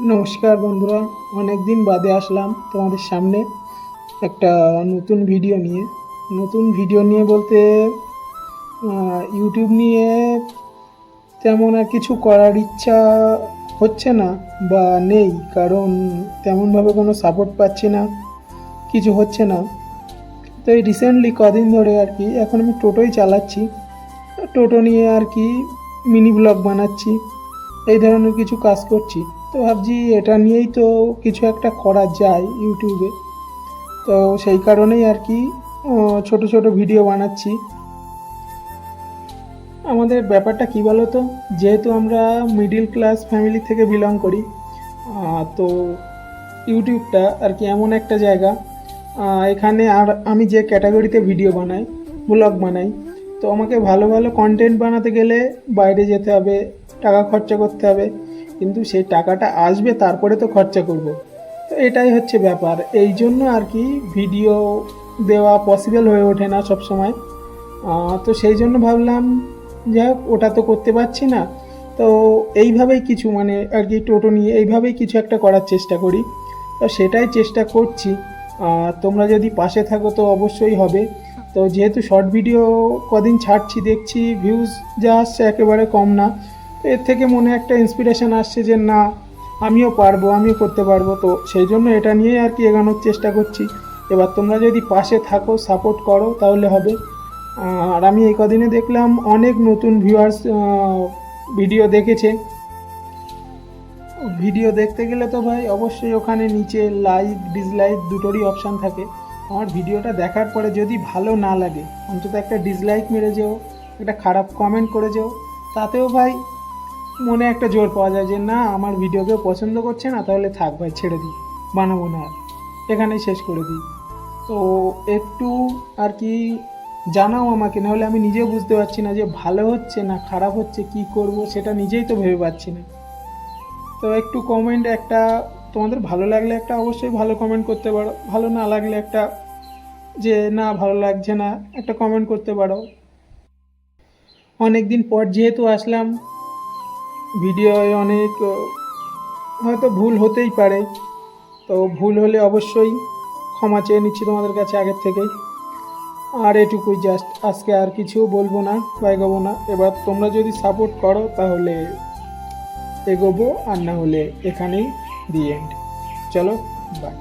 নমস্কার বন্ধুরা, অনেক দিন বাদে আসলাম তোমাদের সামনে একটা নতুন ভিডিও নিয়ে বলতে ইউটিউব নিয়ে তেমন আর কিছু করার ইচ্ছা হচ্ছে না বা নেই, কারণ তেমনভাবে কোনো সাপোর্ট পাচ্ছি না, কিছু হচ্ছে না। তো এই রিসেন্টলি কদিন ধরে আর কি এখন আমি টোটোই চালাচ্ছি। টোটো নিয়ে আর কি মিনি ব্লগ বানাচ্ছি, এই ধরনের কিছু কাজ করছি। তো ভাবছি এটা নিয়েই তো কিছু একটা করা যায় ইউটিউবে। তো সেই কারণেই আর কি ছোট ছোট ভিডিও বানাচ্ছি। আমাদের ব্যাপারটা কী বলো তো, যেহেতু আমরা মিডিল ক্লাস ফ্যামিলি থেকে বিলং করি, তো ইউটিউবটা আর কি এমন একটা জায়গা, এখানে আর আমি যে ক্যাটাগরিতে ভিডিও বানাই, ব্লগ বানাই, তো আমাকে ভালো ভালো কন্টেন্ট বানাতে গেলে বাইরে যেতে হবে, টাকা খরচা করতে হবে। কিন্তু সেই টাকাটা আসবে তারপরে তো খরচা করব। তো এটাই হচ্ছে ব্যাপার, এই জন্য আর কি ভিডিও দেওয়া পসিবল হয়ে ওঠে না সব সময়। তো সেই জন্য ভাবলাম, যাই হোক, ওটা তো করতে পারছি না, তো এইভাবেই কিছু মানে আর কি টোটো নিয়ে এইভাবেই কিছু একটা করার চেষ্টা করি। তো সেটাই চেষ্টা করছি। তোমরা যদি পাশে থাকো তো অবশ্যই হবে। তো যেহেতু শর্ট ভিডিও কদিন ছাড়ছি, দেখছি ভিউজ যা আসছে একেবারে কম না, তো এর থেকে মনে একটা ইন্সপিরেশন আসছে যে না, আমিও পারবো, আমিও করতে পারবো। তো সেই জন্য এটা নিয়ে আর কি এগোনোর চেষ্টা করছি। এবার তোমরা যদি পাশে থাকো, সাপোর্ট করো, তাহলে হবে। আর আমি এই কদিনে দেখলাম অনেক নতুন ভিউয়ার্স ভিডিও দেখেছে। ভিডিও দেখতে গেলে তো ভাই অবশ্যই ওখানে নিচে লাইক ডিসলাইক দুটোরই অপশান থাকে। আমার ভিডিওটা দেখার পরে যদি ভালো না লাগে, অন্তত একটা ডিসলাইক মেরে যেও, একটা খারাপ কমেন্ট করে যেও, তাতেও ভাই মনে একটা জোর পাওয়া যায় যে না, আমার ভিডিও কেউ পছন্দ করছে না, তাহলে থাক ভাই, ছেড়ে দিই, বানাবো না আর, এখানেই শেষ করে দিই। তো একটু আর কি জানাও আমাকে, নাহলে আমি নিজেও বুঝতে পারছি না যে ভালো হচ্ছে না খারাপ হচ্ছে, কি করব সেটা নিজেই তো ভেবে পাচ্ছি না। তো একটু কমেন্ট একটা, তোমাদের ভালো লাগলে একটা অবশ্যই ভালো কমেন্ট করতে পারো, ভালো না লাগলে একটা, যে না ভালো লাগছে না, একটা কমেন্ট করতে পারো। অনেক দিন পর যেহেতু আসলাম, ভিডিওয় অনেক হয়তো ভুল হতেই পারে। তো ভুল হলে অবশ্যই ক্ষমা চেয়ে নিচ্ছি তোমাদের কাছে আগের থেকেই। আর এটুকুই, জাস্ট আজকে আর কিছু বলবো না বা এগোবো না। এবার তোমরা যদি সাপোর্ট করো তাহলে এগোবো, আর না হলে এখানেই দি এন্ড। চলো, বাই।